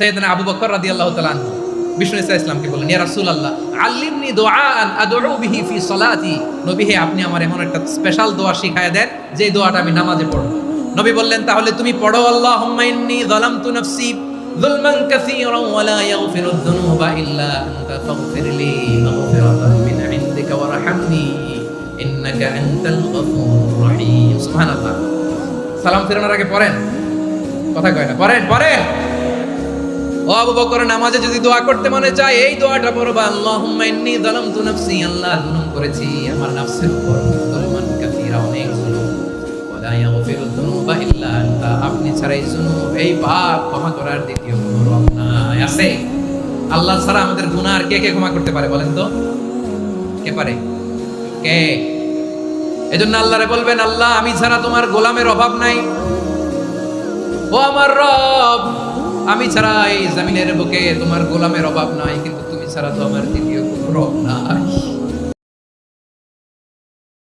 সাইয়েদনা আবু বকর রাদিয়াল্লাহু তাআলা আনহু বিষ্ণু ইসলামকে বললেন, ইয়া রাসূলুল্লাহ আল্লিমনি দুআআন আদউ বিহি ফি সালাতি। নবী হে, আপনি আমার এমন একটা স্পেশাল দোয়া শিখায় দেন যে দোয়াটা আমি নামাজে পড়ব। নবী বললেন, তাহলে তুমি পড়ো, আল্লাহুম্মা ইন্নী যালামতু নাফসি যুলমান কাসীরান ওয়া লা ইয়াগফিরুদ যুনুবা ইল্লা আনতা ফাগফিরলি মাগফিরাতান মিন ইনদিকা ওয়ারহামনি ইন্নাকা আনতাল গফুরুর রহিম। সুবহানাল্লাহ। সালাম ফেরানোর আগে পড়েন, কথা কয় না, পড়েন পড়েন। ও আবু বকর, নামাজে যদি দোয়া করতে মনে চায় এই দোয়াটা পড়বা, আল্লাহুম্মা ইন্নী যালামতু নাফসি, আল্লাহ জুলুম করেছি আমার নফসের উপর, যুলমান কাসীরা, অনেক জুলুম, ওয়া লা ইয়াগফিরুদ যুনুবা ইল্লা আনতা, আপনি ছাড়া এই জুনুব, এই পাপ ক্ষমা করার দ্বিতীয় কোনো রব নাই। আছে? আল্লাহ ছাড়া আমাদের গুনাহ আর কে কে ক্ষমা করতে পারে বলেন তো? কে পারে? কে? এজন্য আল্লাহরে বলবেন, আল্লাহ আমি ছাড়া তোমার গোলামের অভাব নাই, ও আমার রব, আমি ছাড়া এই জমিনের বুকে তোমার গোলামের অভাব নাই, কিন্তু তুমি ছাড়া তো আমার দ্বিতীয় কোনো রব নাই।